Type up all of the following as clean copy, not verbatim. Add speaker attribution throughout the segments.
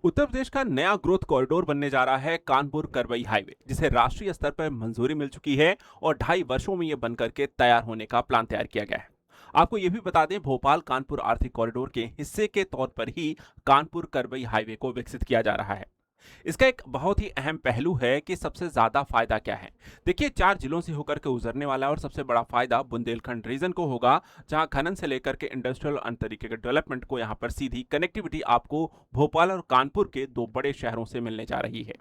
Speaker 1: उत्तर प्रदेश का नया growth corridor बनने जा रहा है कानपुर करवई हाईवे, जिसे राष्ट्रीय स्तर पर मंजूरी मिल चुकी है और 2.5 वर्षों में ये बनकर के तैयार होने का प्लान तैयार किया गया है। आपको ये भी बता दें, भोपाल कानपुर आर्थिक कॉरिडोर के हिस्से के तौर पर ही कानपुर करवई हाईवे को विकसित किया जा रहा है। इसका एक बहुत ही अहम पहलू है कि सबसे ज्यादा फायदा क्या है। देखिए, 4 जिलों से होकर के गुजरने वाला है और सबसे बड़ा फायदा बुंदेलखंड रीजन को होगा, जहां खनन से लेकर के इंडस्ट्रियल और अन्य तरीके के डेवलपमेंट को यहां पर सीधी कनेक्टिविटी आपको भोपाल और कानपुर के दो बड़े शहरों से मिलने जा रही है।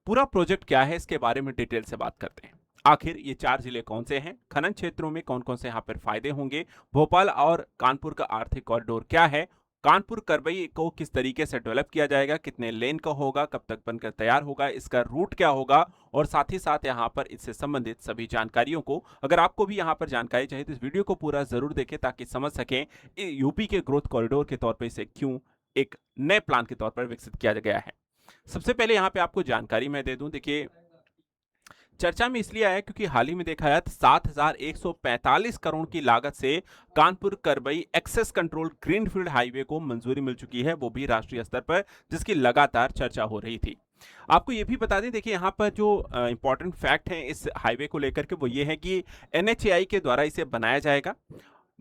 Speaker 1: पूरा प्रोजेक्ट क्या है, इसके बारे में डिटेल से बात करते हैं। आखिर ये 4 जिले कौन से हैं, खनन क्षेत्रों में कौन कौन से यहाँ पर फायदे होंगे, भोपाल और कानपुर का आर्थिक कॉरिडोर क्या है, कानपुर करबई को किस तरीके से डेवलप किया जाएगा, कितने लेन का होगा, कब तक बनकर तैयार होगा, इसका रूट क्या होगा, और साथ ही साथ यहाँ पर इससे संबंधित सभी जानकारियों को, अगर आपको भी यहाँ पर जानकारी चाहिए तो इस वीडियो को पूरा जरूर देखें ताकि समझ सकें यूपी के ग्रोथ कॉरिडोर के तौर पर इसे क्यों एक नए प्लान के तौर पर विकसित किया गया है। सबसे पहले यहाँ पे आपको जानकारी मैं दे दूं। देखिए, चर्चा में इसलिए आया क्योंकि हाल ही में देखा जाए तो 7,145 करोड़ की लागत से कानपुर करबई एक्सेस कंट्रोल ग्रीनफील्ड हाईवे को मंजूरी मिल चुकी है, वो भी राष्ट्रीय स्तर पर, जिसकी लगातार चर्चा हो रही थी। आपको ये भी बता दें, देखिए यहाँ पर जो इंपॉर्टेंट फैक्ट है इस हाईवे को लेकर के, वो ये है कि एनएचएआई के द्वारा इसे बनाया जाएगा।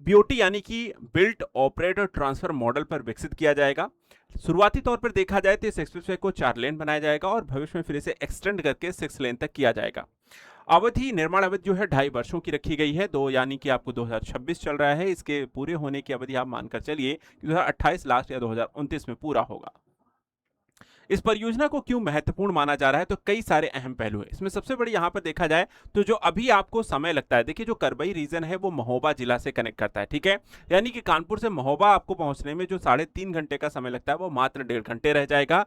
Speaker 1: बीओटी यानी कि बिल्ट ऑपरेट और ट्रांसफर मॉडल पर विकसित किया जाएगा। शुरुआती तौर पर देखा जाए तो इस एक्सप्रेसवे को 4 लेन बनाया जाएगा और भविष्य में फिर इसे एक्सटेंड करके 6 लेन तक किया जाएगा। अवधि, निर्माण अवधि जो है 2.5 वर्षों की रखी गई है, दो यानी कि आपको 2026 चल रहा है, इसके पूरे होने की अवधि आप मानकर चलिए कि 2028 लास्ट या 2029 में पूरा होगा। इस परियोजना को क्यों महत्वपूर्ण माना जा रहा है, तो कई सारे अहम पहलू हैं। इसमें सबसे बड़ी यहाँ पर देखा जाए तो जो अभी आपको समय लगता है, देखिए जो करबई रीजन है वो महोबा जिला से कनेक्ट करता है, ठीक है। यानी कि कानपुर से महोबा आपको पहुंचने में जो 3.5 घंटे का समय लगता है वो मात्र 1.5 घंटे रह जाएगा।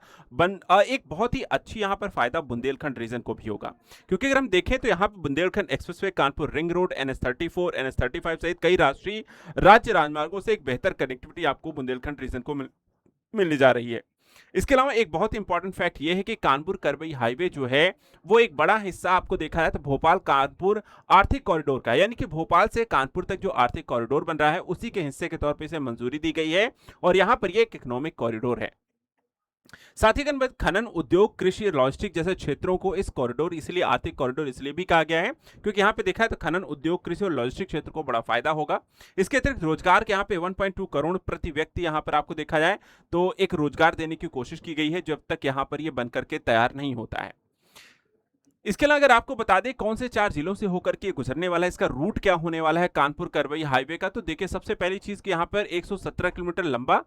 Speaker 1: एक बहुत ही अच्छी यहाँ पर फायदा बुंदेलखंड रीजन को भी होगा, क्योंकि अगर हम देखें तो यहाँ पर Bundelkhand expressway, Kanpur ring road, NH34, NH35 सहित कई राष्ट्रीय राज्य राजमार्गों से एक बेहतर कनेक्टिविटी आपको बुंदेलखंड रीजन को मिलने जा रही है। इसके अलावा एक बहुत इंपॉर्टेंट फैक्ट ये है कि कानपुर करबई हाईवे जो है वो एक बड़ा हिस्सा आपको देखा जाए तो भोपाल कानपुर आर्थिक कॉरिडोर का है, यानी कि भोपाल से कानपुर तक जो आर्थिक कॉरिडोर बन रहा है उसी के हिस्से के तौर पर इसे मंजूरी दी गई है और यहां पर ये एक इकोनॉमिक कॉरिडोर है। साथ ही अगर खनन, उद्योग, कृषि, लॉजिस्टिक जैसे क्षेत्रों को इस कॉरिडोर इसलिए आर्थिक कॉरिडोर इसलिए भी कहा गया है क्योंकि यहाँ पे देखा है तो खनन, उद्योग, कृषि और लॉजिस्टिक क्षेत्र को बड़ा फायदा होगा। इसके अतिरिक्त रोजगार के यहाँ पे 1.2 करोड़ प्रति व्यक्ति यहाँ पर आपको देखा जाए तो एक रोजगार देने की कोशिश की गई है जब तक यहाँ पर ये बनकर के तैयार नहीं होता है। इसके अलावा अगर आपको बता दें कौन से 4 जिलों से होकर के गुजरने वाला है, इसका रूट क्या होने वाला है कानपुर करबई हाईवे का, तो देखिए सबसे पहली चीज कि यहाँ पर 117 किलोमीटर लंबा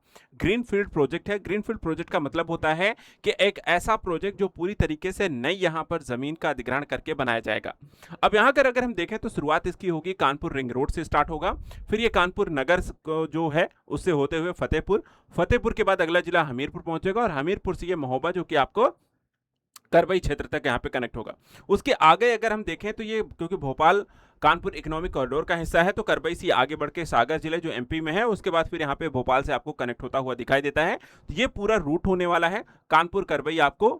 Speaker 1: ग्रीनफील्ड प्रोजेक्ट है। ग्रीनफील्ड प्रोजेक्ट का मतलब होता है कि एक ऐसा प्रोजेक्ट जो पूरी तरीके से नई यहाँ पर जमीन का अधिग्रहण करके बनाया जाएगा। अब यहाँ कर अगर हम देखें तो शुरुआत इसकी होगी कानपुर रिंग रोड से स्टार्ट होगा, फिर ये कानपुर नगर जो है उससे होते हुए फतेहपुर, फतेहपुर के बाद अगला जिला हमीरपुर पहुंचेगा और हमीरपुर से ये महोबा जो कि आपको करबई क्षेत्र तक यहाँ पे कनेक्ट होगा। उसके आगे अगर हम देखें तो ये क्योंकि भोपाल कानपुर इकोनॉमिक कॉरिडोर का हिस्सा है तो करबई से आगे बढ़ के सागर जिले जो एमपी में है उसके बाद फिर यहाँ पे भोपाल से आपको कनेक्ट होता हुआ दिखाई देता है। तो ये पूरा रूट होने वाला है कानपुर करबई आपको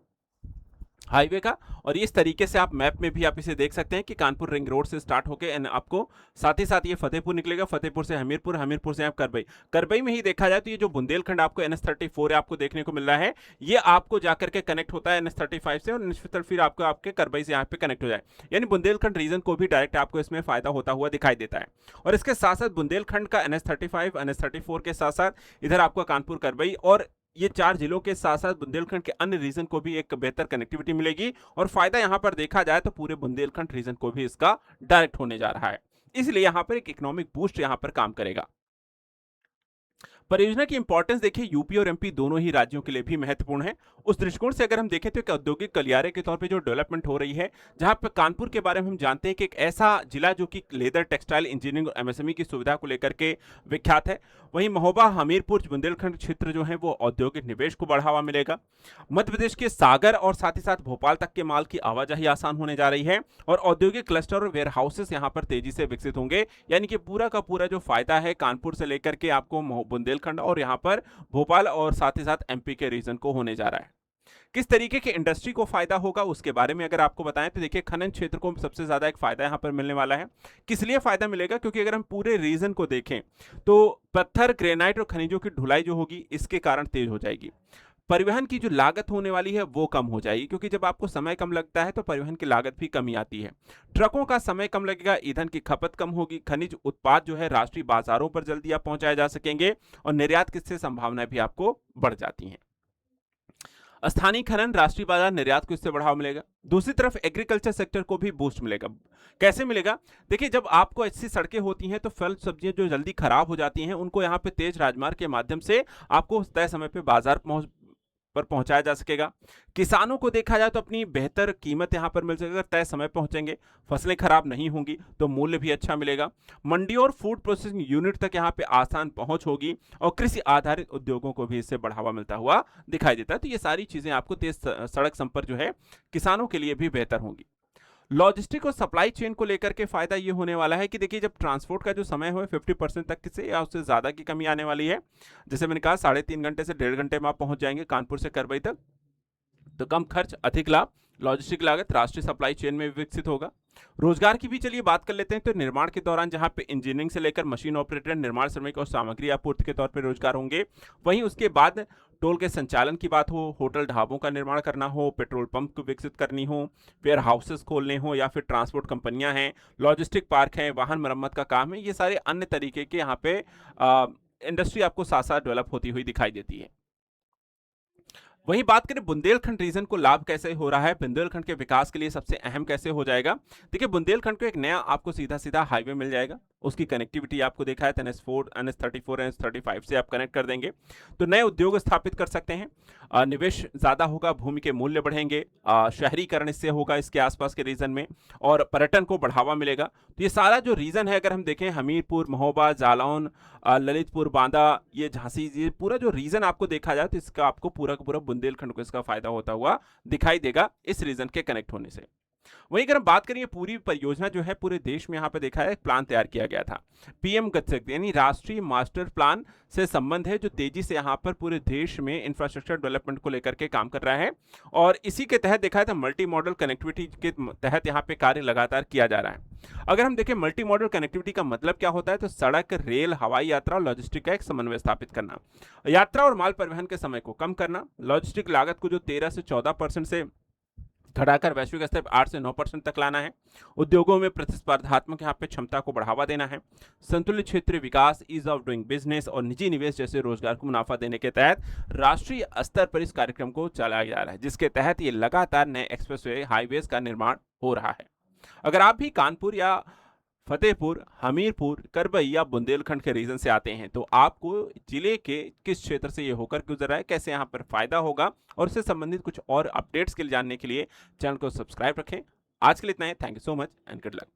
Speaker 1: हाईवे का, और इस तरीके से आप मैप में भी आप इसे देख सकते हैं कि कानपुर रिंग रोड से स्टार्ट होकर आपको साथ ही साथ ये फतेहपुर निकलेगा, फतेहपुर से हमीरपुर, हमीरपुर से आप करबई, करबई में ही देखा जाए तो ये जो बुंदेलखंड आपको NH34 आपको देखने को मिल रहा है ये आपको जाकर के कनेक्ट होता है NH35 से और निश्चित फिर आपको आपके करबई से यहाँ पे कनेक्ट हो जाए, यानी बुंदेलखंड रीजन को भी डायरेक्ट आपको इसमें फायदा होता हुआ दिखाई देता है। और इसके साथ साथ बुंदेलखंड का NH35, NH34 के साथ साथ इधर आपको कानपुर करबई और ये 4 जिलों के साथ साथ बुंदेलखंड के अन्य रीजन को भी एक बेहतर कनेक्टिविटी मिलेगी और फायदा यहां पर देखा जाए तो पूरे बुंदेलखंड रीजन को भी इसका डायरेक्ट होने जा रहा है, इसलिए यहां पर एक इकोनॉमिक बूस्ट यहां पर काम करेगा। परियोजना की इंपॉर्टेंस देखिए यूपी और एमपी दोनों ही राज्यों के लिए भी महत्वपूर्ण है। उस दृष्टिकोण से अगर हम देखें तो एक औद्योगिक गलियारे के तौर पे जो डेवलपमेंट हो रही है, जहां पर कानपुर के बारे में हम जानते हैं कि एक ऐसा जिला जो कि लेदर, टेक्सटाइल, इंजीनियरिंग और एमएसएमई की सुविधा को लेकर के विख्यात है। वहीं महोबा, हमीरपुर, बुंदेलखंड क्षेत्र जो है वो औद्योगिक निवेश को बढ़ावा मिलेगा। मध्य प्रदेश के सागर और साथ ही साथ भोपाल तक के माल की आवाजाही आसान होने जा रही है और औद्योगिक क्लस्टर और वेयर हाउसेस यहाँ पर तेजी से विकसित होंगे, यानी कि पूरा का पूरा जो फायदा है कानपुर से लेकर के आपको बुंदेलखंड और यहाँ पर भोपाल और साथ ही साथ एमपी के रीजन को होने जा रहा है। किस तरीके के इंडस्ट्री को फायदा होगा उसके बारे में अगर आपको बताएं तो देखिए खनन क्षेत्र को सबसे ज्यादा एक फायदा यहां पर मिलने वाला है। किस लिए फायदा मिलेगा, क्योंकि अगर हम पूरे रीजन को देखें तो पत्थर, ग्रेनाइट और खनिजों की ढुलाई जो होगी इसके कारण तेज हो जाएगी। परिवहन की जो लागत होने वाली है वो कम हो जाएगी, क्योंकि जब आपको समय कम लगता है तो परिवहन की लागत भी कमी आती है। ट्रकों का समय कम लगेगा, ईंधन की खपत कम होगी, खनिज उत्पाद जो है राष्ट्रीय बाजारों पर जल्दी आप पहुंचाए जा सकेंगे और निर्यात की से संभावनाएं भी आपको बढ़ जाती हैं। स्थानीय खनन, राष्ट्रीय बाजार, निर्यात को इससे बढ़ावा मिलेगा। दूसरी तरफ एग्रीकल्चर सेक्टर को भी बूस्ट मिलेगा। कैसे मिलेगा? देखिए, जब आपको ऐसी सड़कें होती हैं तो फल सब्जियां जो जल्दी खराब हो जाती हैं उनको यहाँ पे तेज राजमार्ग के माध्यम से आपको तय समय पे बाजार पहुंच पर पहुंचाया जा सकेगा। किसानों को देखा जाए तो अपनी बेहतर कीमत यहाँ पर मिल सकेगी, अगर तय समय पहुंचेंगे, फसलें खराब नहीं होंगी तो मूल्य भी अच्छा मिलेगा। मंडी और फूड प्रोसेसिंग यूनिट तक यहाँ पे आसान पहुंच होगी और कृषि आधारित उद्योगों को भी इससे बढ़ावा मिलता हुआ दिखाई देता है। तो ये सारी चीजें आपको तेज सड़क संपर्क जो है किसानों के लिए भी बेहतर होंगी। लॉजिस्टिक और सप्लाई चेन को लेकर के फायदा ये होने वाला है कि देखिए, जब ट्रांसपोर्ट का जो समय हो 50% तक से या उससे ज़्यादा की कमी आने वाली है। जैसे मैंने कहा, 3.5 घंटे से 1.5 घंटे में आप पहुंच जाएंगे कानपुर से करबई तक। तो कम खर्च, अधिक लाभ, लॉजिस्टिक लागत राष्ट्रीय सप्लाई चेन में विकसित होगा। रोजगार की भी चलिए बात कर लेते हैं। तो निर्माण के दौरान जहां पे इंजीनियरिंग से लेकर मशीन ऑपरेटर, निर्माण श्रमिक और सामग्री आपूर्ति के तौर पे रोजगार होंगे, वहीं उसके बाद टोल के संचालन की बात हो, होटल ढाबों का निर्माण करना हो, पेट्रोल पंप को विकसित करनी हो, वेयर हाउसेस खोलने हो, या फिर ट्रांसपोर्ट कंपनियां हैं, लॉजिस्टिक पार्क हैं, वाहन मरम्मत का काम है, ये सारे अन्य तरीके के यहाँ पे इंडस्ट्री आपको साथ साथ डेवलप होती हुई दिखाई देती है। वहीं बात करें बुंदेलखंड रीजन को लाभ कैसे हो रहा है, बुंदेलखंड के विकास के लिए सबसे अहम कैसे हो जाएगा। देखिए, बुंदेलखंड को एक नया आपको सीधा सीधा हाईवे मिल जाएगा। उसकी कनेक्टिविटी आपको देखा है, NH4, NH34, NH35 से आप कनेक्ट कर देंगे तो नए उद्योग स्थापित कर सकते हैं। निवेश ज़्यादा होगा, भूमि के मूल्य बढ़ेंगे, शहरीकरण इससे होगा इसके आसपास के रीजन में, और पर्यटन को बढ़ावा मिलेगा। तो ये सारा जो रीजन है, अगर हम देखें हमीरपुर, महोबा, जालौन, ललितपुर, बांदा, ये झांसी, ये पूरा जो रीजन आपको देखा जाए तो इसका आपको पूरा का पूरा बुंदेलखंड को इसका फायदा होता हुआ दिखाई देगा इस रीजन के कनेक्ट होने से। वहीं अगर हम बात करें, पूरी परियोजना जो है पूरे देश में यहाँ पे देखा है एक प्लान तैयार किया गया था। पीएम गति शक्ति यानी राष्ट्रीय मास्टर प्लान से संबंध है, जो तेजी से यहाँ पर पूरे देश में इंफ्रास्ट्रक्चर डेवलपमेंट को लेकर के काम कर रहा है। और इसी के तहत देखा है तो मल्टी मॉडल कनेक्टिविटी के तहत यहाँ पे कार्य लगातार किया जा रहा है। अगर हम देखें मल्टी मॉडल कनेक्टिविटी का मतलब क्या होता है, तो सड़क, रेल, हवाई यात्रा और लॉजिस्टिक का एक समन्वय स्थापित करना, यात्रा और माल परिवहन के समय को कम करना, लॉजिस्टिक लागत को जो 13 से 14% से घटाकर वैश्विक स्तर पर 8 से 9% तक लाना है। उद्योगों में प्रतिस्पर्धात्मक यहाँ पे क्षमता को बढ़ावा देना है। संतुलित क्षेत्रीय विकास, ईज ऑफ डूइंग बिजनेस और निजी निवेश जैसे रोजगार को मुनाफा देने के तहत राष्ट्रीय स्तर पर इस कार्यक्रम को चलाया जा रहा है, जिसके तहत ये लगातार नए एक्सप्रेसवे, हाईवेज का निर्माण हो रहा है। अगर आप भी कानपुर या फतेहपुर, हमीरपुर, करबई या बुंदेलखंड के रीजन से आते हैं तो आपको जिले के किस क्षेत्र से ये होकर गुजर रहा है, कैसे यहाँ पर फायदा होगा, और इससे संबंधित कुछ और अपडेट्स के लिए जानने के लिए चैनल को सब्सक्राइब रखें। आज के लिए इतना ही। Thank you so much and good luck.